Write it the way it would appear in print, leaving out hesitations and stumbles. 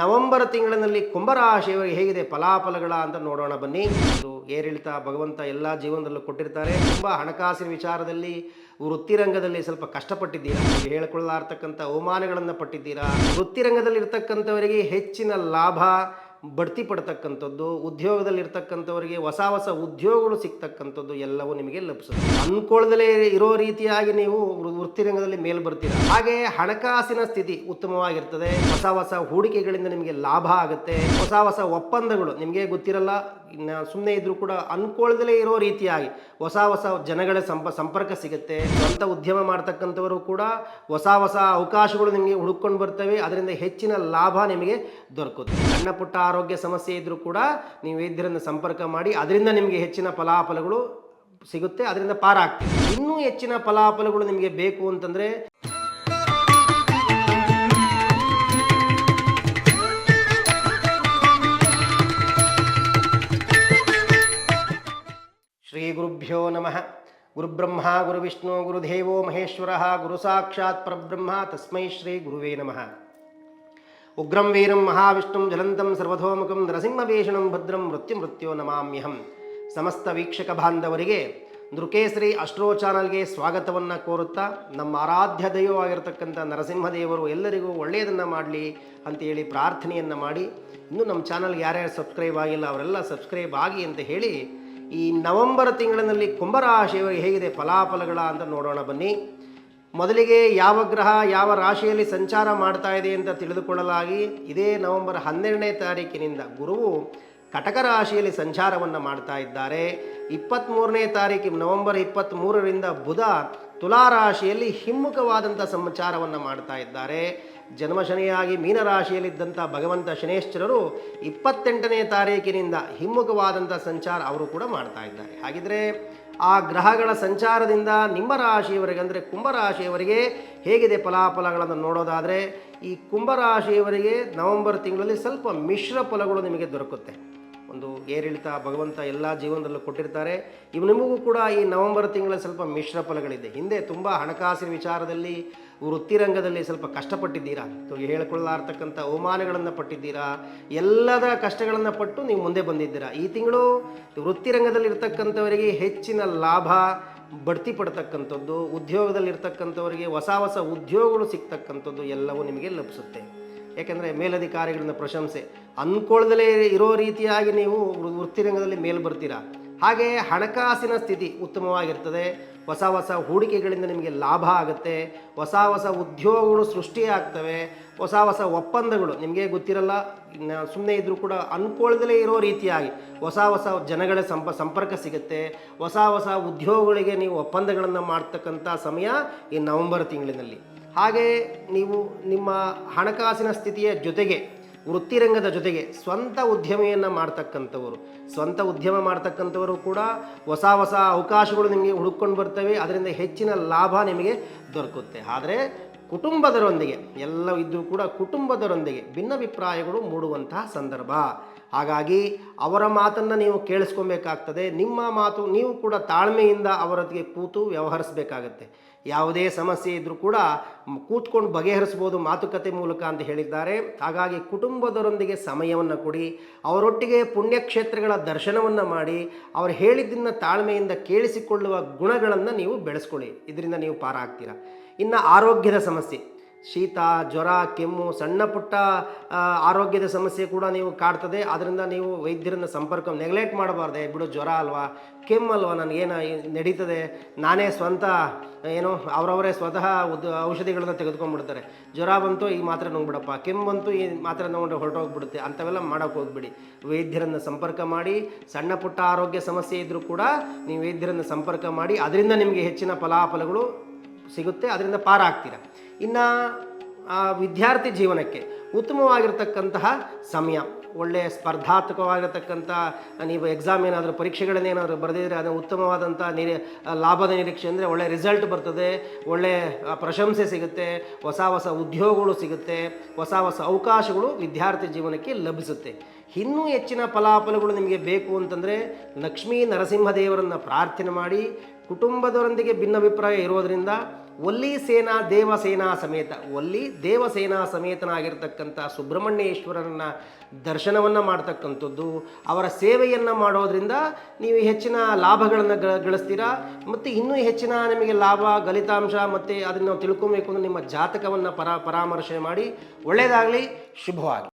November ತಿಂಗಳಿನಲ್ಲಿ ಕುಂಭರಾಶಿಯವರಿಗೆ ಹೇಗಿದೆ ಫಲಾಫಲಗಳ ಅಂತ ನೋಡೋಣ ಬನ್ನಿ. ಇದು ಏರಿಳಿತ ಭಗವಂತ ಎಲ್ಲ ಜೀವನದಲ್ಲೂ ಕೊಟ್ಟಿರ್ತಾರೆ. ತುಂಬ ಹಣಕಾಸಿನ ವಿಚಾರದಲ್ಲಿ ವೃತ್ತಿರಂಗದಲ್ಲಿ ಸ್ವಲ್ಪ ಕಷ್ಟಪಟ್ಟಿದ್ದೀರಾ, ಹೇಳಿಕೊಳ್ಳಾರ್ತಕ್ಕಂಥ ಅವಮಾನಗಳನ್ನು ಪಟ್ಟಿದ್ದೀರಾ. ವೃತ್ತಿರಂಗದಲ್ಲಿ ಇರ್ತಕ್ಕಂಥವರಿಗೆ ಹೆಚ್ಚಿನ ಲಾಭ ಬಡ್ತಿ ಪಡ್ತಕ್ಕಂಥದ್ದು, ಉದ್ಯೋಗದಲ್ಲಿರ್ತಕ್ಕಂಥವರಿಗೆ ಹೊಸ ಹೊಸ ಉದ್ಯೋಗಗಳು ಸಿಗ್ತಕ್ಕಂಥದ್ದು ಎಲ್ಲವೂ ನಿಮಗೆ ಲಭಿಸುತ್ತೆ. ಅಂದ್ಕೊಳ್ಳದಲೇ ಇರೋ ರೀತಿಯಾಗಿ ನೀವು ವೃತ್ತಿರಂಗದಲ್ಲಿ ಮೇಲೆ ಬರ್ತೀರಾ. ಹಾಗೆ ಹಣಕಾಸಿನ ಸ್ಥಿತಿ ಉತ್ತಮವಾಗಿರ್ತದೆ. ಹೊಸ ಹೊಸ ಹೂಡಿಕೆಗಳಿಂದ ನಿಮಗೆ ಲಾಭ ಆಗುತ್ತೆ. ಹೊಸ ಹೊಸ ಒಪ್ಪಂದಗಳು ನಿಮಗೆ ಗೊತ್ತಿರಲ್ಲ, ಸುಮ್ಮನೆ ಇದ್ರೂ ಕೂಡ ಅಂದ್ಕೊಳ್ಳದಲೇ ಇರೋ ರೀತಿಯಾಗಿ ಹೊಸ ಹೊಸ ಜನಗಳ ಸಂಪರ್ಕ ಸಿಗುತ್ತೆ. ಸ್ವಂತ ಉದ್ಯಮ ಮಾಡ್ತಕ್ಕಂಥವರು ಕೂಡ ಹೊಸ ಹೊಸ ಅವಕಾಶಗಳು ನಿಮಗೆ ಹುಡುಕೊಂಡು ಬರ್ತವೆ. ಅದರಿಂದ ಹೆಚ್ಚಿನ ಲಾಭ ನಿಮಗೆ ದೊರಕುತ್ತೆ. ಸಣ್ಣ ಪುಟ್ಟ ಆರೋಗ್ಯ ಸಮಸ್ಯೆ ಇದ್ರೂ ಕೂಡ ನೀವು ವೈದ್ಯರನ್ನು ಸಂಪರ್ಕ ಮಾಡಿ, ಅದರಿಂದ ನಿಮಗೆ ಹೆಚ್ಚಿನ ಫಲಾಫಲಗಳು ಸಿಗುತ್ತೆ, ಅದರಿಂದ ಪಾರಾಗ್ತೀವಿ. ಇನ್ನೂ ಹೆಚ್ಚಿನ ಫಲಾಫಲಗಳು ನಿಮಗೆ ಬೇಕು ಅಂತಂದರೆ ಶ್ರೀ ಗುರುಭ್ಯೋ ನಮಃ. ಗುರುಬ್ರಹ್ಮ ಗುರುವಿಷ್ಣು ಗುರುದೇವೋ ಮಹೇಶ್ವರ ಗುರು ಸಾಕ್ಷಾತ್ ಪರಬ್ರಹ್ಮ ತಸ್ಮೈ ಶ್ರೀ ಗುರುವೇ ನಮಃ. ಉಗ್ರಂ ವೀರಂ ಮಹಾವಿಷ್ಣುಂ ಜ್ವಲಂತಂ ಸರ್ವತೋಮುಖಂ ನರಸಿಂಹವೇಷಣಂ ಭದ್ರಂ ಮೃತ್ಯೋ ನಮಾಮ್ಯಹಂ. ಸಮಸ್ತ ವೀಕ್ಷಕ ಬಾಂಧವರಿಗೆ ನೃಕೇಸರಿ ಅಸ್ಟ್ರೋ ಚಾನಲ್ಗೆ ಸ್ವಾಗತವನ್ನು ಕೋರುತ್ತಾ, ನಮ್ಮ ಆರಾಧ್ಯ ದೈವವಾಗಿರ್ತಕ್ಕಂಥ ನರಸಿಂಹದೇವರು ಎಲ್ಲರಿಗೂ ಒಳ್ಳೆಯದನ್ನು ಮಾಡಲಿ ಅಂತೇಳಿ ಪ್ರಾರ್ಥನೆಯನ್ನು ಮಾಡಿ, ಇನ್ನೂ ನಮ್ಮ ಚಾನಲ್ಗೆ ಯಾರ್ಯಾರು ಸಬ್ಸ್ಕ್ರೈಬ್ ಆಗಿಲ್ಲ ಅವರೆಲ್ಲ ಸಬ್ಸ್ಕ್ರೈಬ್ ಆಗಿ ಅಂತ ಹೇಳಿ, ಈ ನವೆಂಬರ್ ತಿಂಗಳಿನಲ್ಲಿ ಕುಂಭರಾಶಿಯವರಿಗೆ ಹೇಗಿದೆ ಫಲಾಫಲಗಳ ಅಂತ ನೋಡೋಣ ಬನ್ನಿ. ಮೊದಲಿಗೆ ಯಾವ ಗ್ರಹ ಯಾವ ರಾಶಿಯಲ್ಲಿ ಸಂಚಾರ ಮಾಡ್ತಾ ಇದೆ ಅಂತ ತಿಳಿದುಕೊಳ್ಳಲಾಗಿ, ಇದೇ ನವೆಂಬರ್ 12ನೇ ತಾರೀಕಿನಿಂದ ಗುರುವು ಕಟಕ ರಾಶಿಯಲ್ಲಿ ಸಂಚಾರವನ್ನು ಮಾಡ್ತಾ ಇದ್ದಾರೆ. 23ನೇ ತಾರೀಕು ನವೆಂಬರ್ 23ರಿಂದ ಬುಧ ತುಲಾ ರಾಶಿಯಲ್ಲಿ ಹಿಮ್ಮುಖವಾದಂಥ ಸಂಚಾರವನ್ನು ಮಾಡ್ತಾ ಇದ್ದಾರೆ. ಜನ್ಮಶನಿಯಾಗಿ ಮೀನರಾಶಿಯಲ್ಲಿದ್ದಂಥ ಭಗವಂತ ಶನೇಶ್ವರರು 28ನೇ ತಾರೀಕಿನಿಂದ ಹಿಮ್ಮುಖವಾದಂಥ ಸಂಚಾರ ಅವರು ಕೂಡ ಮಾಡ್ತಾ ಇದ್ದಾರೆ. ಹಾಗಿದ್ರೆ ಆ ಗ್ರಹಗಳ ಸಂಚಾರದಿಂದ ನಿಮ್ಮ ರಾಶಿಯವರಿಗೆ ಅಂದರೆ ಕುಂಭರಾಶಿಯವರಿಗೆ ಹೇಗಿದೆ ಫಲಾಫಲಗಳನ್ನು ನೋಡೋದಾದರೆ, ಈ ಕುಂಭರಾಶಿಯವರಿಗೆ ನವೆಂಬರ್ ತಿಂಗಳಲ್ಲಿ ಸ್ವಲ್ಪ ಮಿಶ್ರ ಫಲಗಳು ನಿಮಗೆ ದೊರಕುತ್ತೆ. ಒಂದು ಏರಿಳಿತ ಭಗವಂತ ಎಲ್ಲ ಜೀವನದಲ್ಲೂ ಕೊಟ್ಟಿರ್ತಾರೆ. ನಿಮಗೂ ಕೂಡ ಈ ನವೆಂಬರ್ ತಿಂಗಳಲ್ಲಿ ಸ್ವಲ್ಪ ಮಿಶ್ರ ಫಲಗಳಿದೆ. ಹಿಂದೆ ತುಂಬ ಹಣಕಾಸಿನ ವಿಚಾರದಲ್ಲಿ ವೃತ್ತಿರಂಗದಲ್ಲಿ ಸ್ವಲ್ಪ ಕಷ್ಟಪಟ್ಟಿದ್ದೀರಾ, ಹೇಳಿಕೊಳ್ಳಾರ್ತಕ್ಕಂಥ ಅವಮಾನಗಳನ್ನು ಪಟ್ಟಿದ್ದೀರಾ. ಎಲ್ಲದರ ಕಷ್ಟಗಳನ್ನು ಪಟ್ಟು ನೀವು ಮುಂದೆ ಬಂದಿದ್ದೀರಾ. ಈ ತಿಂಗಳು ವೃತ್ತಿರಂಗದಲ್ಲಿರ್ತಕ್ಕಂಥವರಿಗೆ ಹೆಚ್ಚಿನ ಲಾಭ ಬಡ್ತಿ ಪಡ್ತಕ್ಕಂಥದ್ದು, ಉದ್ಯೋಗದಲ್ಲಿರ್ತಕ್ಕಂಥವರಿಗೆ ಹೊಸ ಹೊಸ ಉದ್ಯೋಗಗಳು ಸಿಗ್ತಕ್ಕಂಥದ್ದು ಎಲ್ಲವೂ ನಿಮಗೆ ಲಭಿಸುತ್ತೆ. ಯಾಕೆಂದರೆ ಮೇಲಧಿಕಾರಿಗಳಿಂದ ಪ್ರಶಂಸೆ, ಅಂದ್ಕೊಳ್ಳದಲೇ ಇರೋ ರೀತಿಯಾಗಿ ನೀವು ವೃತ್ತಿರಂಗದಲ್ಲಿ ಮೇಲೆ ಬರ್ತೀರಾ. ಹಾಗೆ ಹಣಕಾಸಿನ ಸ್ಥಿತಿ ಉತ್ತಮವಾಗಿರ್ತದೆ. ಹೊಸ ಹೊಸ ಹೂಡಿಕೆಗಳಿಂದ ನಿಮಗೆ ಲಾಭ ಆಗುತ್ತೆ. ಹೊಸ ಹೊಸ ಉದ್ಯೋಗಗಳು ಸೃಷ್ಟಿಯಾಗ್ತವೆ. ಹೊಸ ಹೊಸ ಒಪ್ಪಂದಗಳು ನಿಮಗೆ ಗೊತ್ತಿರಲ್ಲ, ಸುಮ್ಮನೆ ಇದ್ರೂ ಕೂಡ ಅಂದ್ಕೊಳ್ಳದಲೇ ಇರೋ ರೀತಿಯಾಗಿ ಹೊಸ ಹೊಸ ಜನಗಳ ಸಂಪರ್ಕ ಸಿಗುತ್ತೆ. ಹೊಸ ಹೊಸ ಉದ್ಯೋಗಗಳಿಗೆ ನೀವು ಒಪ್ಪಂದಗಳನ್ನು ಮಾಡ್ತಕ್ಕಂಥ ಸಮಯ ಈ ನವೆಂಬರ್ ತಿಂಗಳಿನಲ್ಲಿ. ಹಾಗೆ ನೀವು ನಿಮ್ಮ ಹಣಕಾಸಿನ ಸ್ಥಿತಿಯ ಜೊತೆಗೆ ವೃತ್ತಿರಂಗದ ಜೊತೆಗೆ ಸ್ವಂತ ಉದ್ಯಮಿಯನ್ನು ಸ್ವಂತ ಉದ್ಯಮ ಮಾಡ್ತಕ್ಕಂಥವರು ಕೂಡ ಹೊಸ ಹೊಸ ಅವಕಾಶಗಳು ನಿಮಗೆ ಹುಡುಕೊಂಡು ಬರ್ತವೆ. ಅದರಿಂದ ಹೆಚ್ಚಿನ ಲಾಭ ನಿಮಗೆ ದೊರಕುತ್ತೆ. ಆದರೆ ಕುಟುಂಬದರೊಂದಿಗೆ ಎಲ್ಲ ಇದ್ದರೂ ಕೂಡ ಕುಟುಂಬದರೊಂದಿಗೆ ಭಿನ್ನಾಭಿಪ್ರಾಯಗಳು ಮೂಡುವಂತಹ ಸಂದರ್ಭ. ಹಾಗಾಗಿ ಅವರ ಮಾತನ್ನು ನೀವು ಕೇಳಿಸ್ಕೊಬೇಕಾಗ್ತದೆ. ನಿಮ್ಮ ಮಾತು ನೀವು ಕೂಡ ತಾಳ್ಮೆಯಿಂದ ಅವರೊಂದಿಗೆ ಕೂತು ವ್ಯವಹರಿಸಬೇಕಾಗತ್ತೆ. ಯಾವುದೇ ಸಮಸ್ಯೆ ಇದ್ದರೂ ಕೂಡ ಕೂತ್ಕೊಂಡು ಬಗೆಹರಿಸ್ಬೋದು ಮಾತುಕತೆ ಮೂಲಕ ಅಂತ ಹೇಳಿದ್ದಾರೆ. ಹಾಗಾಗಿ ಕುಟುಂಬದವರೊಂದಿಗೆ ಸಮಯವನ್ನು ಕೊಡಿ, ಅವರೊಟ್ಟಿಗೆ ಪುಣ್ಯಕ್ಷೇತ್ರಗಳ ದರ್ಶನವನ್ನು ಮಾಡಿ, ಅವರು ಹೇಳಿದ್ದನ್ನು ತಾಳ್ಮೆಯಿಂದ ಕೇಳಿಸಿಕೊಳ್ಳುವ ಗುಣಗಳನ್ನು ನೀವು ಬೆಳೆಸ್ಕೊಳ್ಳಿ. ಇದರಿಂದ ನೀವು ಪಾರಾಗ್ತೀರಾ. ಇನ್ನು ಆರೋಗ್ಯದ ಸಮಸ್ಯೆ, ಶೀತ ಜ್ವರ ಕೆಮ್ಮು ಸಣ್ಣ ಪುಟ್ಟ ಆರೋಗ್ಯದ ಸಮಸ್ಯೆ ಕೂಡ ನೀವು ಕಾಡ್ತದೆ. ಅದರಿಂದ ನೀವು ವೈದ್ಯರನ್ನು ಸಂಪರ್ಕ ನೆಗ್ಲೆಕ್ಟ್ ಮಾಡಬಾರ್ದೆ. ಬಿಡು ಜ್ವರ ಅಲ್ವಾ, ಕೆಮ್ಮಲ್ವಾ, ನನಗೇನು ನಡೀತದೆ, ನಾನೇ ಸ್ವಂತ ಅವರವರೇ ಸ್ವತಃ ಔಷಧಿಗಳನ್ನು ತೆಗೆದುಕೊಂಡ್ಬಿಡ್ತಾರೆ. ಜ್ವರ ಬಂತು ಈ ಮಾತ್ರೆ ನುಂಗ್ಬಿಡಪ್ಪ, ಕೆಮ್ಮು ಬಂತು ಈ ಮಾತ್ರೆ ನುಂಗ್ಬಿಟ್ಟು ಹೊರಟೋಗ್ಬಿಡುತ್ತೆ. ಅಂಥವೆಲ್ಲ ಮಾಡೋಕ್ಕೆ ಹೋಗ್ಬಿಡಿ. ವೈದ್ಯರನ್ನು ಸಂಪರ್ಕ ಮಾಡಿ. ಸಣ್ಣ ಪುಟ್ಟ ಆರೋಗ್ಯ ಸಮಸ್ಯೆ ಇದ್ದರೂ ಕೂಡ ನೀವು ವೈದ್ಯರನ್ನು ಸಂಪರ್ಕ ಮಾಡಿ, ಅದರಿಂದ ನಿಮಗೆ ಹೆಚ್ಚಿನ ಫಲಾಫಲಗಳು ಸಿಗುತ್ತೆ, ಅದರಿಂದ ಪಾರಾಗ್ತೀರ. ಇನ್ನು ವಿದ್ಯಾರ್ಥಿ ಜೀವನಕ್ಕೆ ಉತ್ತಮವಾಗಿರ್ತಕ್ಕಂತಹ ಸಮಯ. ಒಳ್ಳೆಯ ಸ್ಪರ್ಧಾತ್ಮಕವಾಗಿರ್ತಕ್ಕಂಥ ನೀವು ಎಕ್ಸಾಮ್ ಏನಾದರೂ ಪರೀಕ್ಷೆಗಳನ್ನೇನಾದರೂ ಬರೆದಿದ್ರೆ ಅದು ಉತ್ತಮವಾದಂಥ ಲಾಭದ ನಿರೀಕ್ಷೆ ಅಂದರೆ ಒಳ್ಳೆಯ ರಿಸಲ್ಟ್ ಬರ್ತದೆ, ಒಳ್ಳೆಯ ಪ್ರಶಂಸೆ ಸಿಗುತ್ತೆ, ಹೊಸ ಹೊಸ ಉದ್ಯೋಗಗಳು ಸಿಗುತ್ತೆ, ಹೊಸ ಹೊಸ ಅವಕಾಶಗಳು ವಿದ್ಯಾರ್ಥಿ ಜೀವನಕ್ಕೆ ಲಭಿಸುತ್ತೆ. ಇನ್ನೂ ಹೆಚ್ಚಿನ ಫಲಾಫಲಗಳು ನಿಮಗೆ ಬೇಕು ಅಂತಂದರೆ ಲಕ್ಷ್ಮೀ ನರಸಿಂಹದೇವರನ್ನು ಪ್ರಾರ್ಥನೆ ಮಾಡಿ. ಕುಟುಂಬದವರೊಂದಿಗೆ ಭಿನ್ನಾಭಿಪ್ರಾಯ ಇರೋದರಿಂದ ಒಲ್ಲಿ ಸೇನಾ ದೇವಸೇನಾ ಸಮೇತ, ಒಲ್ಲಿ ದೇವಸೇನಾ ಸಮೇತನಾಗಿರ್ತಕ್ಕಂಥ ಸುಬ್ರಹ್ಮಣ್ಯೇಶ್ವರನ ದರ್ಶನವನ್ನು ಮಾಡ್ತಕ್ಕಂಥದ್ದು, ಅವರ ಸೇವೆಯನ್ನು ಮಾಡೋದ್ರಿಂದ ನೀವು ಹೆಚ್ಚಿನ ಲಾಭಗಳನ್ನು ಗಳಿಸ್ತೀರಾ. ಮತ್ತು ಇನ್ನೂ ಹೆಚ್ಚಿನ ನಿಮಗೆ ಲಾಭ ಫಲಿತಾಂಶ ಮತ್ತು ಅದನ್ನು ನಾವು ತಿಳ್ಕೊಬೇಕು ಅಂದರೆ ನಿಮ್ಮ ಜಾತಕವನ್ನು ಪರಾಮರ್ಶೆ ಮಾಡಿ. ಒಳ್ಳೆಯದಾಗಲಿ, ಶುಭವಾಗಿ.